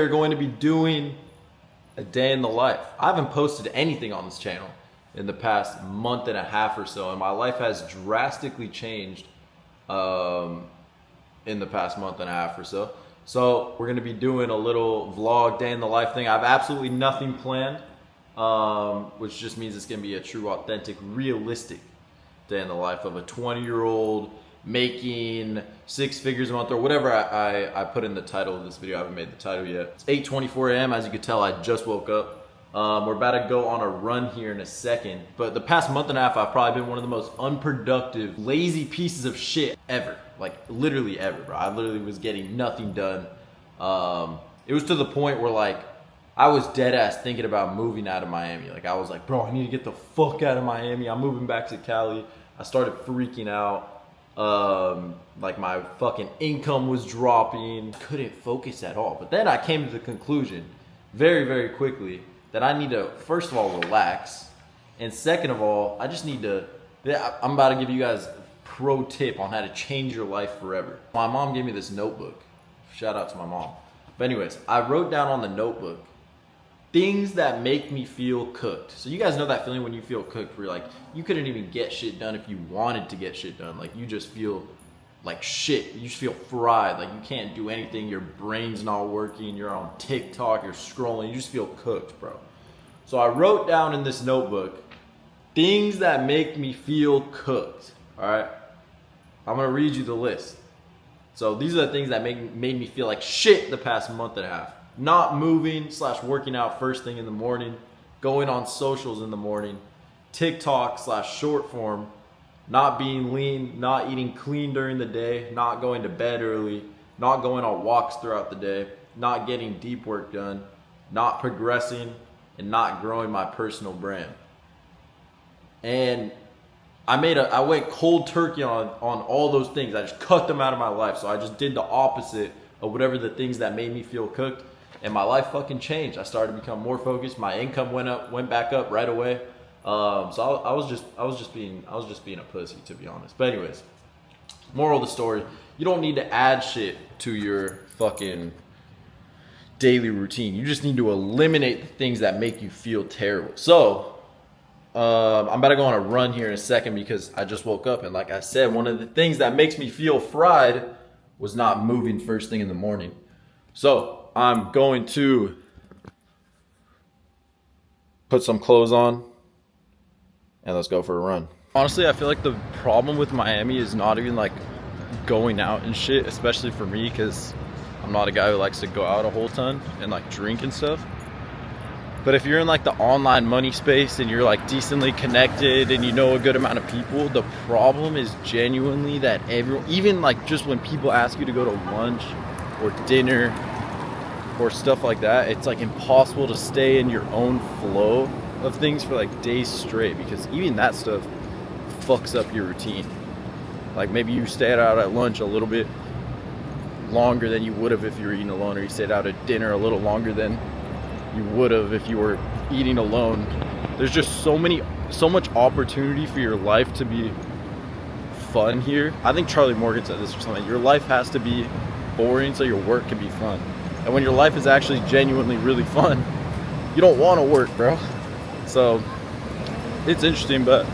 are going to be doing a day in the life. I haven't posted anything on this channel in the past month and a half or so, and my life has drastically changed in the past month and a half or so. So we're gonna be doing a little vlog day in the life thing. I have absolutely nothing planned, which just means it's gonna be a true, authentic, realistic day in the life of a 20-year-old making 6 figures a month, or whatever I put in the title of this video. I haven't made the title yet. It's 8:24 a.m. As you can tell, I just woke up. We're about to go on a run here in a second, but the past month and a half, I've probably been one of the most unproductive, lazy pieces of shit ever. Like, literally ever, bro. I literally was getting nothing done. It was to the point where, like, I was dead ass thinking about moving out of Miami. Like, I was like, bro, I need to get the fuck out of Miami. I'm moving back to Cali. I started freaking out. Like, my fucking income was dropping. Couldn't focus at all. But then I came to the conclusion very, very quickly that I need to, first of all, relax. And second of all, I just need to, I'm about to give you guys a pro tip on how to change your life forever. My mom gave me this notebook. Shout out to my mom. But anyways, I wrote down on the notebook things that make me feel cooked. So you guys know that feeling when you feel cooked, where you're like, you couldn't even get shit done if you wanted to get shit done. Like, you just feel like shit. You just feel fried. Like, you can't do anything. Your brain's not working. You're on TikTok. You're scrolling. You just feel cooked, bro. So I wrote down in this notebook things that make me feel cooked. All right. I'm going to read you the list. So these are the things that made me feel like shit the past month and a half. Not moving / working out first thing in the morning, going on socials in the morning, TikTok / short form, not being lean, not eating clean during the day, not going to bed early, not going on walks throughout the day, not getting deep work done, not progressing, and not growing my personal brand. And I went cold turkey on all those things. I just cut them out of my life. So I just did the opposite of whatever the things that made me feel cooked. And my life fucking changed. I started to become more focused. My income went back up right away. So I was just being a pussy, to be honest. But anyways, moral of the story: you don't need to add shit to your fucking daily routine. You just need to eliminate the things that make you feel terrible. So I'm about to go on a run here in a second because I just woke up, and like I said, one of the things that makes me feel fried was not moving first thing in the morning. So I'm going to put some clothes on and let's go for a run. Honestly, I feel like the problem with Miami is not even like going out and shit, especially for me, because I'm not a guy who likes to go out a whole ton and like drink and stuff. But if you're in like the online money space and you're like decently connected and you know a good amount of people, the problem is genuinely that everyone, even like just when people ask you to go to lunch or dinner or stuff like that, it's like impossible to stay in your own flow of things for like days straight, because even that stuff fucks up your routine. Like, maybe you stayed out at lunch a little bit longer than you would have if you were eating alone, or you stayed out at dinner a little longer than you would have if you were eating alone. There's just so much opportunity for your life to be fun here. I think Charlie Morgan said this or something. Your life has to be boring so your work can be fun. And when your life is actually genuinely really fun, you don't want to work, bro. So it's interesting, but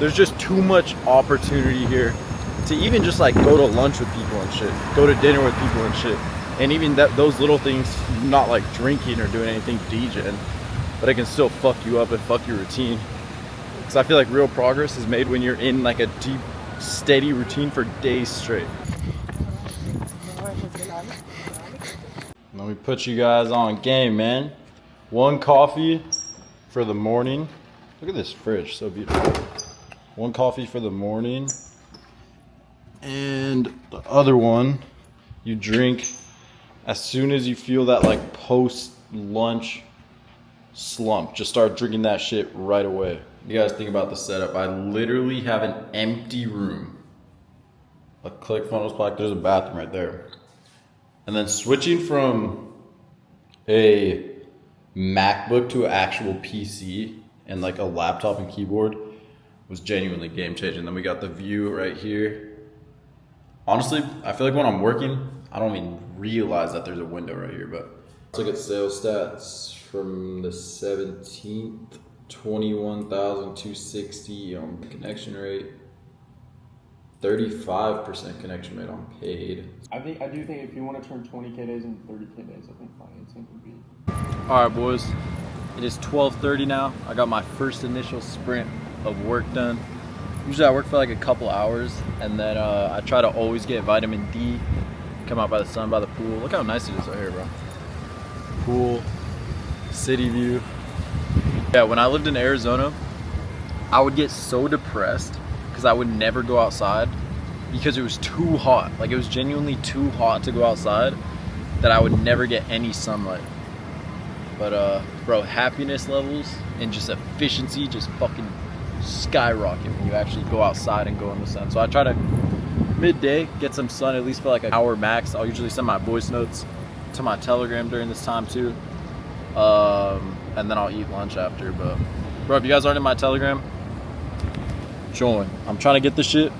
there's just too much opportunity here to even just like go to lunch with people and shit, go to dinner with people and shit. And even those little things, not like drinking or doing anything DJing, but it can still fuck you up and fuck your routine. Because I feel like real progress is made when you're in like a deep, steady routine for days straight. Let me put you guys on game, man. 1 coffee for the morning. Look at this fridge, so beautiful. 1 coffee for the morning. And the other one you drink as soon as you feel that like post-lunch slump. Just start drinking that shit right away. You guys think about the setup. I literally have an empty room. A ClickFunnels plaque, there's a bathroom right there. And then switching from a MacBook to an actual PC and like a laptop and keyboard was genuinely game changing. Then we got the view right here. Honestly, I feel like when I'm working, I don't even realize that there's a window right here, but Let's look at sales stats from the 17th. 21,260 on connection rate. 35% connection rate on paid. I do think if you want to turn 20K days into 30K days, I think financing would be. All right, boys. It is 12:30 now. I got my first initial sprint of work done. Usually I work for like a couple hours, and then I try to always get vitamin D. Come out by the sun, by the pool. Look how nice it is right here, bro. Pool, city view. Yeah, when I lived in Arizona, I would get so depressed because I would never go outside because it was too hot. Like, it was genuinely too hot to go outside that I would never get any sunlight. But bro, happiness levels and just efficiency just fucking skyrocket when you actually go outside and go in the sun. So I try to midday get some sun at least for like an hour max. I'll usually send my voice notes to my Telegram during this time too. And then I'll eat lunch after. But bro, if you guys aren't in my Telegram, join. I'm trying to get this shit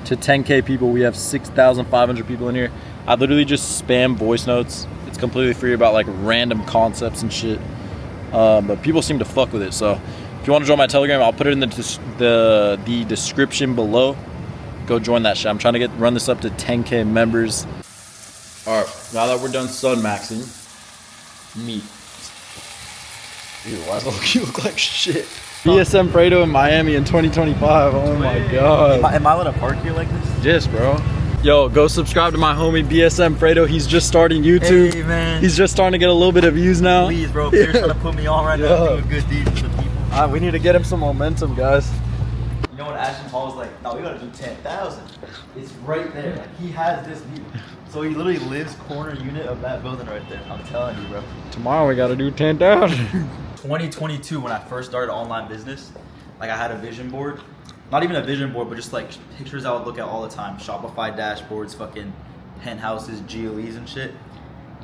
to 10K people. We have 6,500 people in here. I literally just spam voice notes. It's completely free about like random concepts and shit. But people seem to fuck with it. So if you want to join my Telegram, I'll put it in the description below. Go join that shit. I'm trying to run this up to 10K members. All right, now that we're done sun maxing, me. Dude, why does you look like shit? BSM Fredo in Miami in 2025. Oh my god. Am I allowed to park here like this? Yes, bro. Yo, go subscribe to my homie BSM Fredo. He's just starting YouTube. Hey, man. He's just starting to get a little bit of views now. Please, bro. If you're trying to put me on right now, do a good deed for the people. We need to get him some momentum, guys. You know what Ashton Hall was like? No, we gotta do 10,000. It's right there. Like, he has this view. So he literally lives corner unit of that building right there. I'm telling you, bro. Tomorrow we gotta do 10,000. 2022, when I first started online business, like I had a vision board. Not even a vision board, but just like pictures I would look at all the time. Shopify dashboards, fucking penthouses, GLEs and shit.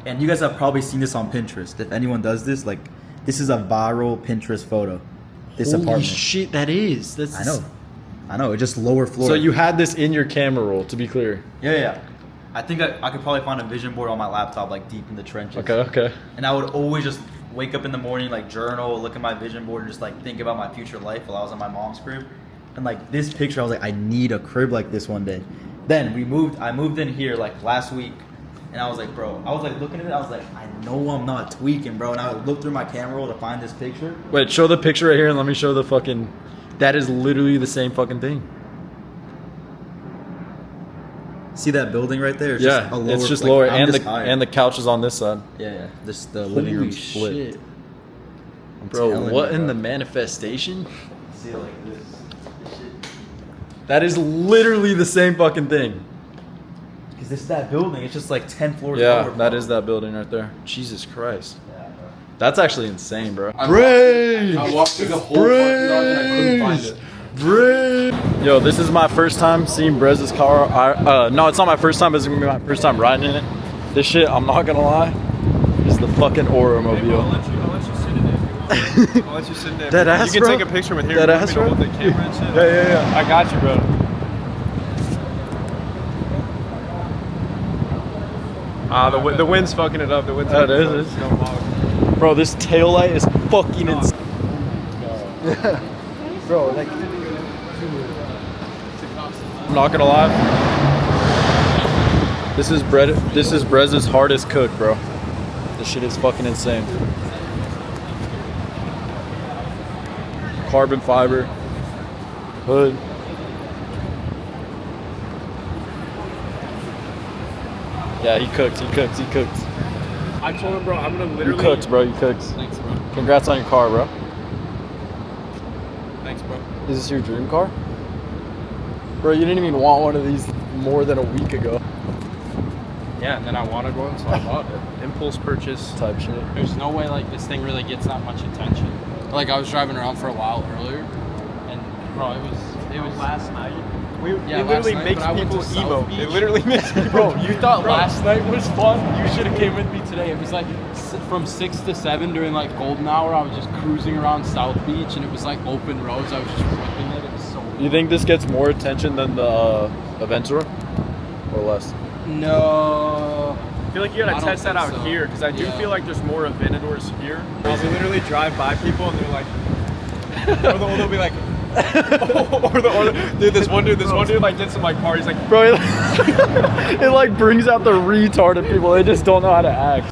And you guys have probably seen this on Pinterest. If anyone does this, like, this is a viral Pinterest photo. This Holy apartment. shit, that is. That's I know. It's just lower floor. So you had this in your camera roll, to be clear. Yeah. I think I could probably find a vision board on my laptop, like deep in the trenches. Okay. And I would always just wake up in the morning, like journal, look at my vision board, and just like think about my future life while I was in my mom's crib. And like this picture, I was like, I need a crib like this one day. Then I moved in here like last week, and I was like, bro, I was like looking at it, I was like, I know I'm not tweaking, bro. And I would look through my camera roll to find this picture. Wait, show the picture right here and let me show the fucking... That is literally the same fucking thing. See that building right there? It's yeah, just a lower, it's just like, lower, I'm and just the higher. and the couch is on this side. Yeah. This the living room split. Shit. I'm Bro, telling what you, in bro. the manifestation? See it like this. That is literally the same fucking thing. Because this is that building. It's just like 10 floors Yeah, lower. that is that building right there. Jesus Christ. Yeah, bro. That's actually insane, bro. I walked through the whole parking lot and I couldn't find it. Yo, this is my first time seeing Brez's car. No, it's not my first time, but it's gonna be my first time riding in it. This shit, I'm not gonna lie, is the fucking Oromo. I'll let you sit in it. I'll let you sit in there. Dead ass, You can bro? take a picture with here. Dead You want ass, me to bro? hold the camera and shit? Yeah. I got you, bro. The wind's fucking it up. The wind's Oh, it fucking is? It's no fog. Bro, this tail light is fucking insane. Bro, like, I'm not gonna lie. This is Brez's hardest cook, bro. This shit is fucking insane. Carbon fiber, hood. Yeah, he cooks. I told him, bro, I'm gonna literally. You cooked, bro. You cooked. Thanks, bro. Congrats on your car, bro. Thanks, bro. Is this your dream car? Bro, you didn't even want one of these more than a week ago. Yeah, and then I wanted one, so I bought it. Impulse purchase. Type shit. There's no way like this thing really gets that much attention. Like I was driving around for a while earlier, and bro, it was last night. It literally makes people emo. It literally makes people. Bro, you thought last night was fun? You should have came with me today. It was like from 6 to 7 during like golden hour. I was just cruising around South Beach, and it was like open roads. I was just ripping it. It was so. You think this gets more attention than the Aventura, or less? No. feel like you gotta test that out here, because I do feel like there's more Aventadors here. We literally drive by people and they're like, or they'll be like, dude, this one dude like did some like parties, like, Bro, it like brings out the retarded people. They just don't know how to act.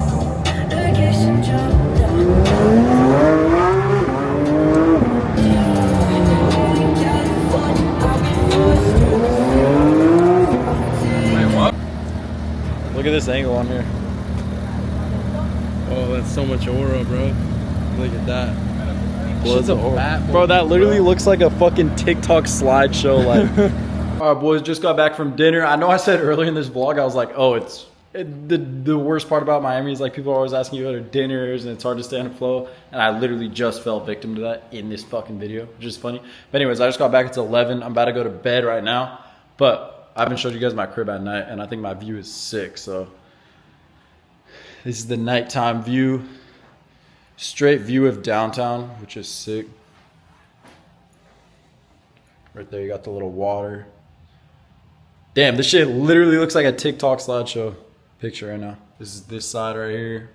wait, what? Look at this angle on here. Oh, that's so much aura, bro. Look at that. Shit's a bro, that literally looks like a fucking Tik Tok slideshow. Like, all right, boys, just got back from dinner. I know I said earlier in this vlog, I was like, oh, the worst part about Miami is like people are always asking you about dinners and it's hard to stay on the flow. And I literally just fell victim to that in this fucking video, which is funny. But anyways, I just got back. It's 11. I'm about to go to bed right now. But I haven't showed you guys my crib at night, and I think my view is sick. So this is the nighttime view. Straight view of downtown, which is sick. Right there, you got the little water. Damn, this shit literally looks like a Tik Tok slideshow picture right now. This is this side right here.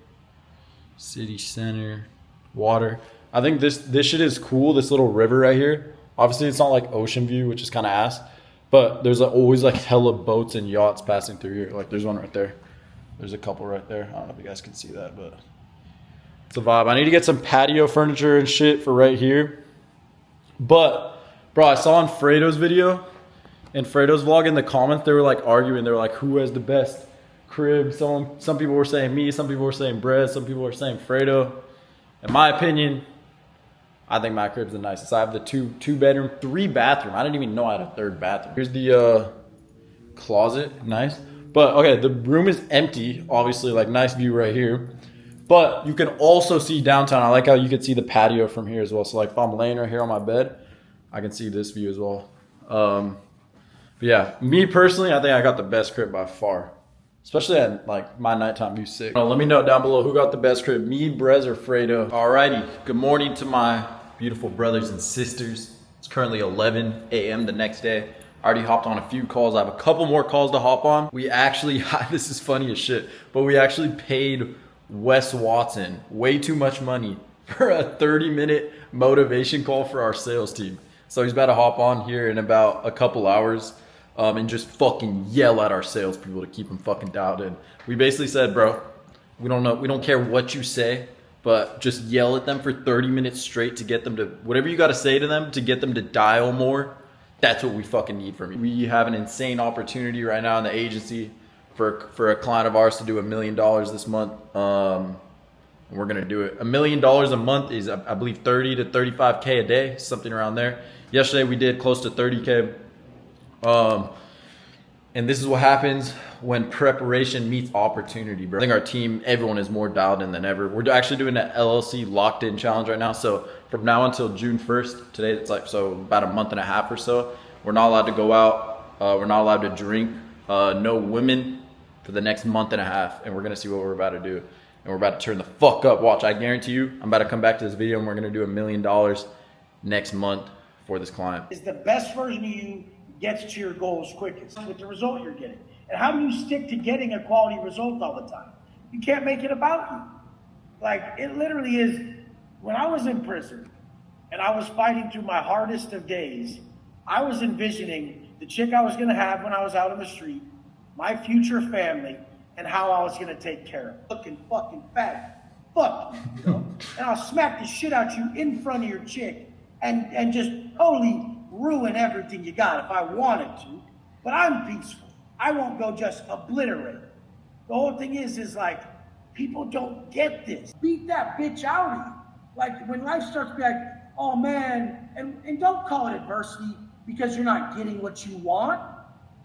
City center, water. I think this shit is cool, this little river right here. Obviously, it's not like ocean view, which is kind of ass. But there's always like hella boats and yachts passing through here. Like there's one right there. There's a couple right there. I don't know if you guys can see that, but it's a vibe. I need to get some patio furniture and shit for right here. But, bro, I saw in Fredo's video, in Fredo's vlog, in the comments, they were like arguing. They were like, who has the best crib? Some people were saying me, some people were saying Brez, some people were saying Fredo. In my opinion, I think my crib's the nicest. I have the two bedroom, 3 bathroom. I didn't even know I had a 3rd bathroom. Here's the closet, nice. But okay, the room is empty, obviously, like nice view right here. But you can also see downtown. I like how you can see the patio from here as well. So like if I'm laying right here on my bed, I can see this view as well. But yeah, me personally, I think I got the best crib by far. Especially at like my nighttime view sick. Let me know down below who got the best crib, me, Brez, or Fredo. Alrighty, good morning to my beautiful brothers and sisters. It's currently 11 a.m. the next day. I already hopped on a few calls. I have a couple more calls to hop on. We actually, this is funny as shit, but we actually paid Wes Watson way too much money for a 30-minute motivation call for our sales team. So he's about to hop on here in about a couple hours and just fucking yell at our salespeople to keep them fucking dialed in. We basically said, bro, we don't care what you say, but just yell at them for 30 minutes straight to get them to, whatever you got to say to them to get them to dial more. That's what we fucking need from you. We have an insane opportunity right now in the agency for a client of ours to do $1 million this month. We're gonna do it. $1 million a month is, I believe, 30 to 35K a day, something around there. Yesterday we did close to 30K. And this is what happens when preparation meets opportunity, bro. I think our team, everyone is more dialed in than ever. We're actually doing an LLC locked in challenge right now. So from now until June 1st, today it's like, so about a month and a half or so, we're not allowed to go out. We're not allowed to drink. No women for the next month and a half. And we're gonna see what we're about to do. And we're about to turn the fuck up. Watch, I guarantee you, I'm about to come back to this video and we're gonna do $1 million next month for this client. Is the best version of you gets to your goals quickest with the result you're getting. And how do you stick to getting a quality result all the time? You can't make it about you. Like, it literally is, when I was in prison and I was fighting through my hardest of days, I was envisioning the chick I was gonna have when I was out on the street, my future family, and how I was gonna take care of it. Looking fucking fat. Fuck you, know? And I'll smack the shit out you in front of your chick and just totally ruin everything you got if I wanted to. But I'm peaceful. I won't go just obliterate it. The whole thing is like, people don't get this. Beat that bitch out of you. Like, when life starts to be like, oh man, and don't call it adversity because you're not getting what you want.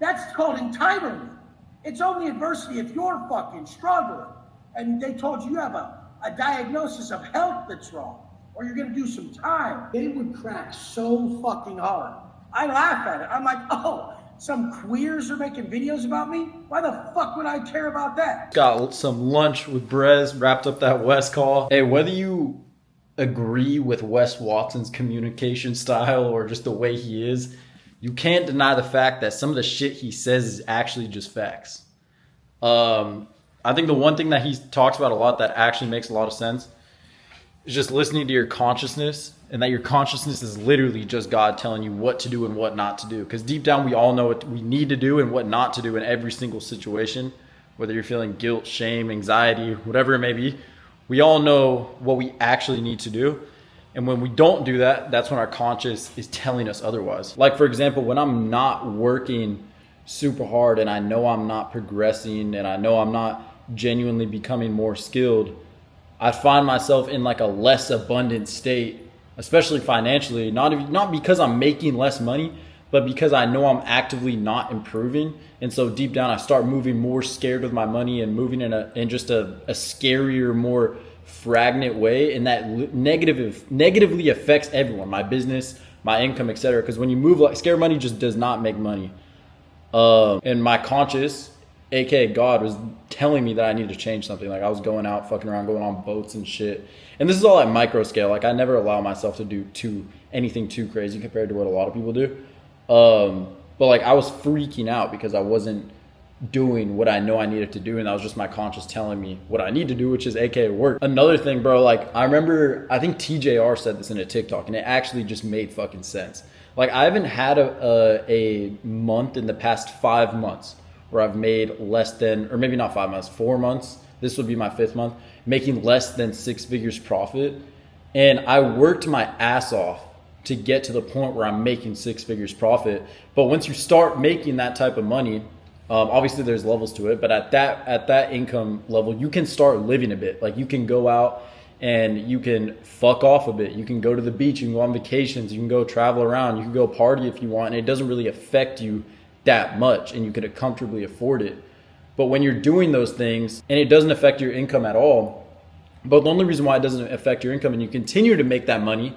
That's called entitlement. It's only adversity if you're fucking struggling and they told you have a diagnosis of health that's wrong, or you're gonna do some time. They would crack so fucking hard. I laugh at it. I'm like, oh, some queers are making videos about me? Why the fuck would I care about that? Got some lunch with Brez, wrapped up that Wes call. Hey, whether you agree with Wes Watson's communication style or just the way he is, you can't deny the fact that some of the shit he says is actually just facts. I think the one thing that he talks about a lot that actually makes a lot of sense is just listening to your consciousness, and that your consciousness is literally just God telling you what to do and what not to do. Because deep down, we all know what we need to do and what not to do in every single situation, whether you're feeling guilt, shame, anxiety, whatever it may be. We all know what we actually need to do. And when we don't do that, that's when our conscious is telling us otherwise. Like, for example, when I'm not working super hard and I know I'm not progressing and I know I'm not genuinely becoming more skilled, I find myself in like a less abundant state, especially financially, not because I'm making less money, but because I know I'm actively not improving. And so deep down, I start moving more scared with my money and moving in just a scarier, more fragment way. And that negatively affects everyone, my business, my income, etc. Because when you move like scared money just does not make money. And my conscious, aka God, was telling me that I needed to change something. Like I was going out, fucking around, going on boats and shit. And this is all at micro scale. Like I never allow myself to do anything too crazy compared to what a lot of people do. But like I was freaking out because I wasn't doing what I know I needed to do, and that was just my conscious telling me what I need to do, which is aka work. Another thing, bro, like I remember, I think TJR said this in a TikTok, and it actually just made fucking sense. Like I haven't had a month in the past 5 months where I've made less than, or maybe not 5 months, 4 months. This would be my 5th month, making less than 6 figures profit. And I worked my ass off to get to the point where I'm making 6 figures profit. But once you start making that type of money, obviously there's levels to it, but at that income level, you can start living a bit. Like you can go out and you can fuck off a bit. You can go to the beach, you can go on vacations, you can go travel around, you can go party if you want, and it doesn't really affect you that much, and you could comfortably afford it. But when you're doing those things and it doesn't affect your income at all, but the only reason why it doesn't affect your income and you continue to make that money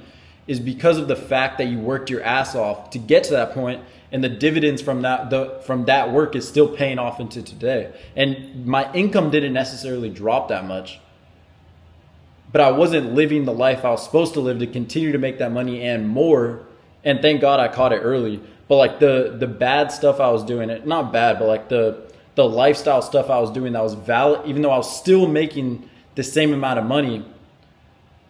is because of the fact that you worked your ass off to get to that point, and the dividends from that work is still paying off into today. And my income didn't necessarily drop that much, but I wasn't living the life I was supposed to live to continue to make that money and more. And thank God I caught it early. But like the bad stuff I was doing, not bad, but like the lifestyle stuff I was doing that was valid, even though I was still making the same amount of money,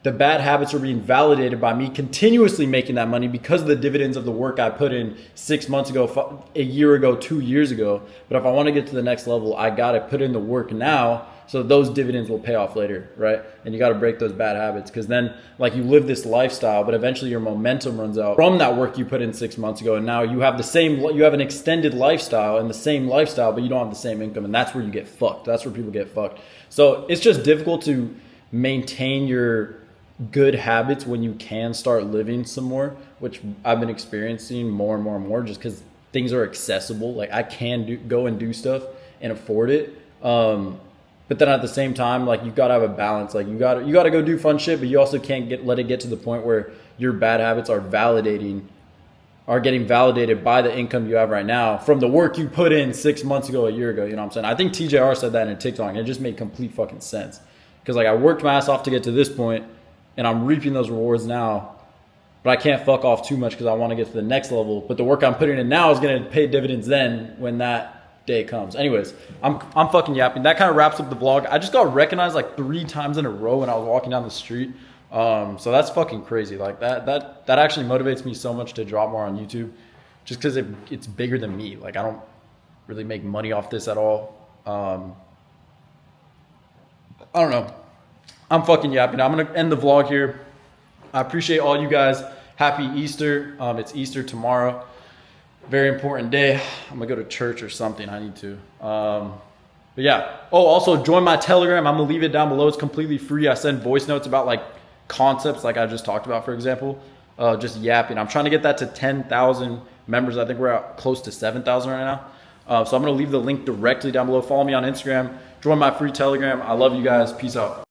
the bad habits were being validated by me continuously making that money because of the dividends of the work I put in 6 months ago, a year ago, 2 years ago. But if I want to get to the next level, I got to put in the work now so those dividends will pay off later, right? And you got to break those bad habits, because then like you live this lifestyle, but eventually your momentum runs out from that work you put in 6 months ago. And now you have an extended lifestyle and the same lifestyle, but you don't have the same income. And that's where you get fucked. That's where people get fucked. So it's just difficult to maintain your good habits when you can start living some more, which I've been experiencing more and more and more, just because things are accessible. Like I can go and do stuff and afford it. But then at the same time, like you gotta have a balance. Like you gotta go do fun shit, but you also can't let it get to the point where your bad habits are getting validated by the income you have right now from the work you put in 6 months ago, a year ago. You know what I'm saying? I think TJR said that in a TikTok, and it just made complete fucking sense. Because like I worked my ass off to get to this point, and I'm reaping those rewards now, but I can't fuck off too much because I want to get to the next level. But the work I'm putting in now is going to pay dividends then when that day comes. Anyways, I'm fucking yapping. That kind of wraps up the vlog. I just got recognized like 3 times in a row when I was walking down the street. So that's fucking crazy. Like that actually motivates me so much to drop more on YouTube, just because it's bigger than me. Like I don't really make money off this at all. I don't know. I'm fucking yapping. I'm going to end the vlog here. I appreciate all you guys. Happy Easter. It's Easter tomorrow. Very important day. I'm going to go to church or something. I need to. But yeah. Oh, also join my Telegram. I'm going to leave it down below. It's completely free. I send voice notes about like concepts like I just talked about, for example. Just yapping. I'm trying to get that to 10,000 members. I think we're at close to 7,000 right now. So I'm going to leave the link directly down below. Follow me on Instagram. Join my free Telegram. I love you guys. Peace out.